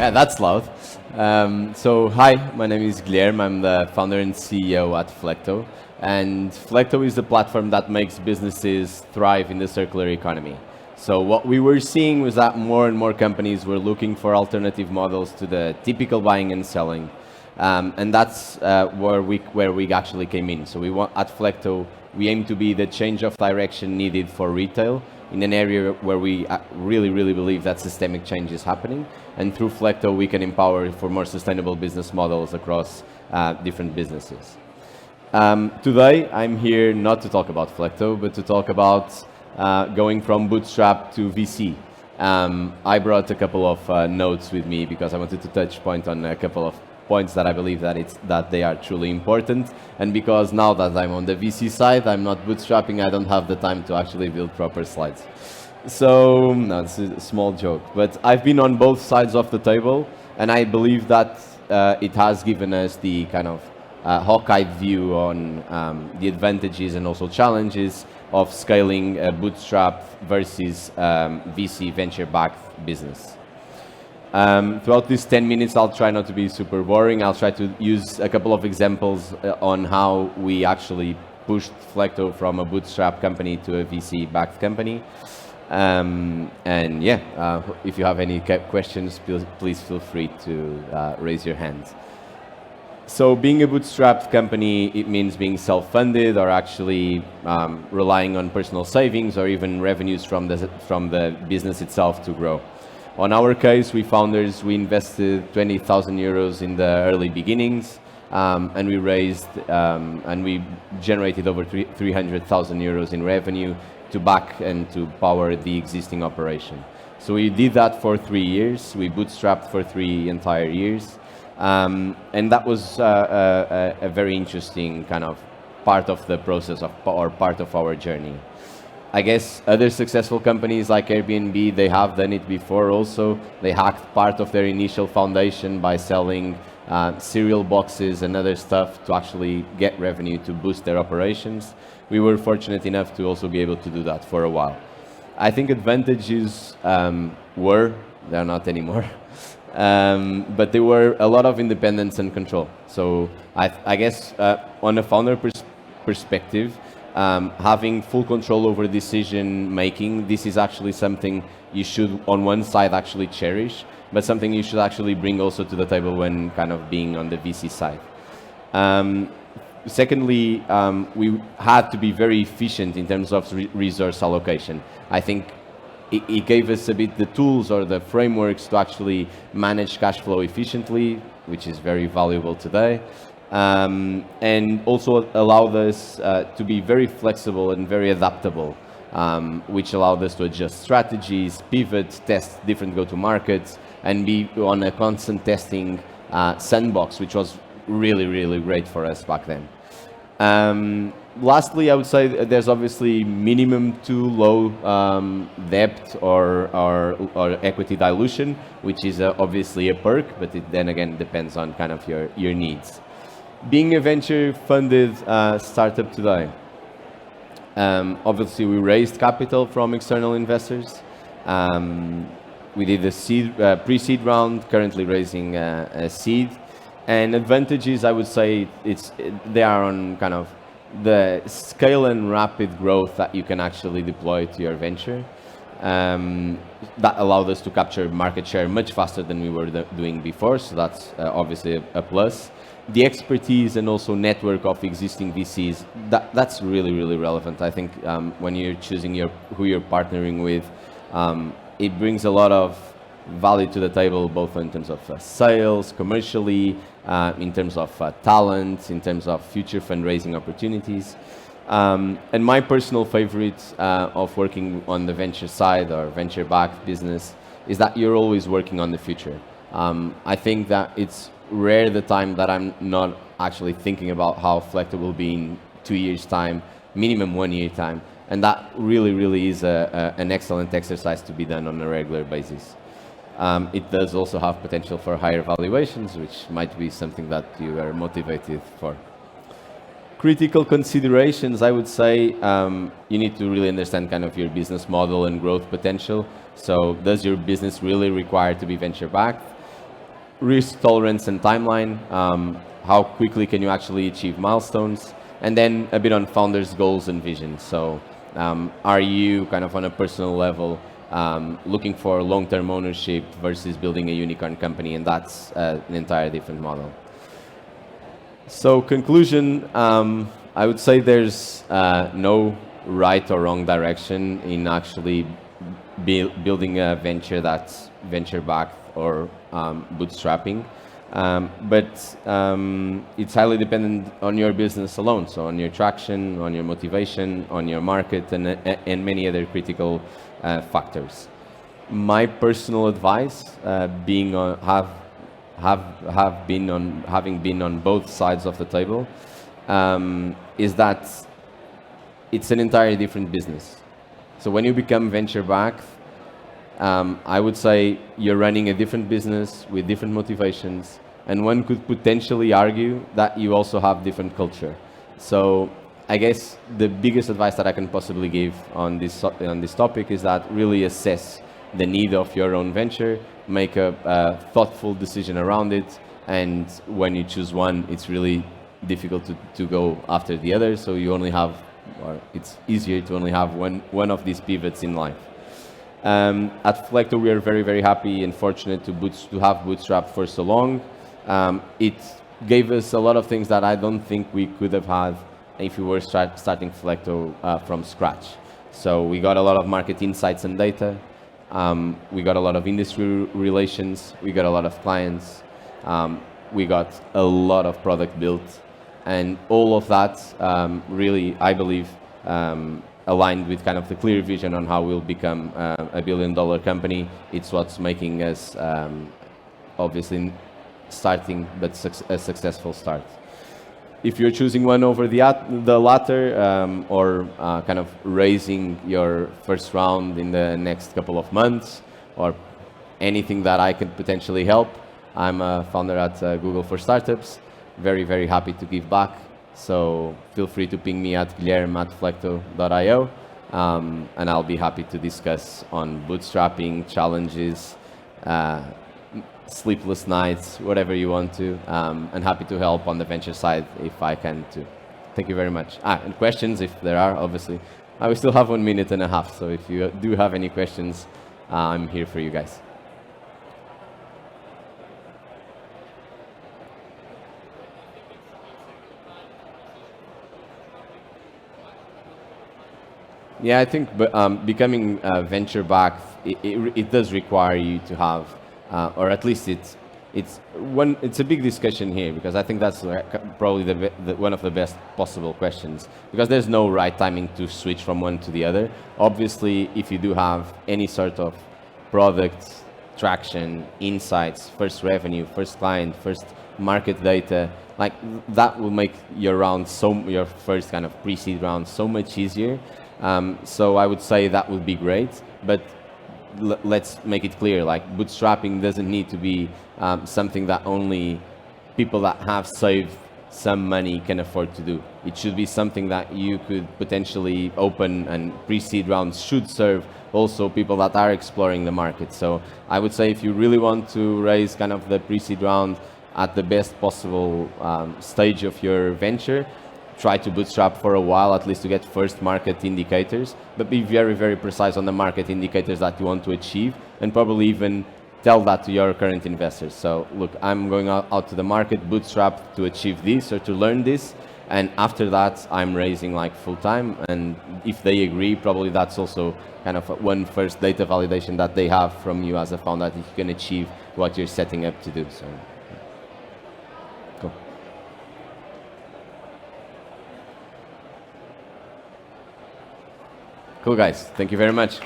Yeah, that's loud. So hi, my name is Guilherme. I'm the founder and CEO at Flecto. And Flecto is the platform that makes businesses thrive in the circular economy. So what we were seeing was that more and more companies were looking for alternative models to the typical buying and selling. And that's where we actually came in. So at Flecto, we aim to be the change of direction needed for retail in an area where we really believe that systemic change is happening. And through Flecto, we can empower for more sustainable business models across different businesses. Today, I'm here not to talk about Flecto, but to talk about going from bootstrap to VC. I brought a couple of notes with me because I wanted to touch point on a couple of points that I believe that they are truly important, and because now that I'm on the VC side, I'm not bootstrapping, I don't have the time to actually build proper slides. So, no, it's a small joke, but I've been on both sides of the table, and I believe that it has given us the kind of hawk-eyed view on the advantages and also challenges of scaling a bootstrap versus VC venture-backed business. Throughout these 10 minutes, I'll try not to be super boring. I'll try to use a couple of examples on how we actually pushed Flecto from a bootstrap company to a VC-backed company. And yeah, if you have any questions, please feel free to raise your hand. So being a bootstrapped company, it means being self-funded or actually relying on personal savings or even revenues from the business itself to grow. On our case, we founders, we invested 20,000 euros in the early beginnings, and we raised and we generated over 300,000 euros in revenue to back and to power the existing operation. So we did that for 3 years. We bootstrapped for 3 entire years, and that was a very interesting kind of part of the process or part of our journey. I guess other successful companies like Airbnb, they have done it before also. They hacked part of their initial foundation by selling cereal boxes and other stuff to actually get revenue to boost their operations. We were fortunate enough to also be able to do that for a while. I think advantages they're not anymore, but there were a lot of independence and control. So I guess on a founder perspective, having full control over decision making, this is actually something you should on one side actually cherish, but something you should actually bring also to the table when kind of being on the VC side. Secondly, we had to be very efficient in terms of resource allocation. I think it gave us a bit the tools or the frameworks to actually manage cash flow efficiently, which is very valuable today. And also allowed us to be very flexible and very adaptable, which allowed us to adjust strategies, pivot, test different go-to-markets, and be on a constant testing sandbox, which was really great for us back then. Lastly, I would say there's obviously minimum to low debt or equity dilution, which is obviously a perk, but it then again depends on kind of your needs. Being a venture-funded startup today, obviously we raised capital from external investors. We did a pre-seed round, currently raising a seed. And advantages, I would say, they are on kind of the scale and rapid growth that you can actually deploy to your venture. That allowed us to capture market share much faster than we were doing before, so that's obviously a plus. The expertise and also network of existing VCs, that's really relevant. I think when you're choosing who you're partnering with, it brings a lot of value to the table, both in terms of sales, commercially, in terms of talent, in terms of future fundraising opportunities. And my personal favorite of working on the venture side or venture-backed business is that you're always working on the future. I think that it's rare the time that I'm not actually thinking about how Flecto will be in 2 years' time, minimum 1 year time. And that really is an excellent exercise to be done on a regular basis. It does also have potential for higher valuations, which might be something that you are motivated for. Critical considerations, I would say, you need to really understand kind of your business model and growth potential. So does your business really require to be venture-backed? risk tolerance and timeline, how quickly can you actually achieve milestones, and then a bit on founders' goals and vision. So are you kind of on a personal level looking for long-term ownership versus building a unicorn company, and that's an entire different model. So conclusion, I would say there's no right or wrong direction in actually building a venture that's venture-backed or bootstrapping. But it's highly dependent on your business alone, so on your traction, on your motivation, on your market, and many other critical factors. My personal advice, being on, having been on both sides of the table, is that it's an entirely different business. So when you become venture-backed, I would say you're running a different business with different motivations, and one could potentially argue that you also have different culture. So I guess the biggest advice that I can possibly give on this topic is that really assess the need of your own venture, make a thoughtful decision around it, and when you choose one, it's really difficult to go after the other, so you only have, or it's easier to only have one of these pivots in life. At Flecto, we are very, very happy and fortunate to have Bootstrap for so long. It gave us a lot of things that I don't think we could have had if we were starting Flecto from scratch. So we got a lot of market insights and data. We got a lot of industry relations. We got a lot of clients. We got a lot of product built. And all of that really, I believe, aligned with kind of the clear vision on how we'll become a billion-dollar company. It's what's making us obviously starting, but a successful start. If you're choosing one over the latter, or kind of raising your first round in the next couple of months, or anything that I could potentially help, I'm a founder at Google for Startups. Very, very happy to give back. So feel free to ping me at guilherme@flecto.io, and I'll be happy to discuss on bootstrapping, challenges, sleepless nights, whatever you want to, and happy to help on the venture side if I can too. Thank you very much. And questions, if there are, obviously. We still have 1 minute and a half, so if you do have any questions, I'm here for you guys. Yeah, I think becoming venture-backed, it does require you to have, or at least it's a big discussion here, because I think that's probably one of the best possible questions, because there's no right timing to switch from one to the other. Obviously, if you do have any sort of product, traction, insights, first revenue, first client, first market data, like that will make your your first kind of pre-seed round so much easier. So I would say that would be great, but let's make it clear, like bootstrapping doesn't need to be something that only people that have saved some money can afford to do. It should be something that you could potentially open, and pre-seed rounds should serve also people that are exploring the market. So I would say if you really want to raise kind of the pre-seed round at the best possible stage of your venture, try to bootstrap for a while, at least to get first market indicators, but be very, very precise on the market indicators that you want to achieve, and probably even tell that to your current investors. So look, I'm going out to the market, bootstrap to achieve this or to learn this, and after that I'm raising like full time, and if they agree, probably that's also kind of one first data validation that they have from you as a founder that you can achieve what you're setting up to do. So cool. Cool, guys. Thank you very much.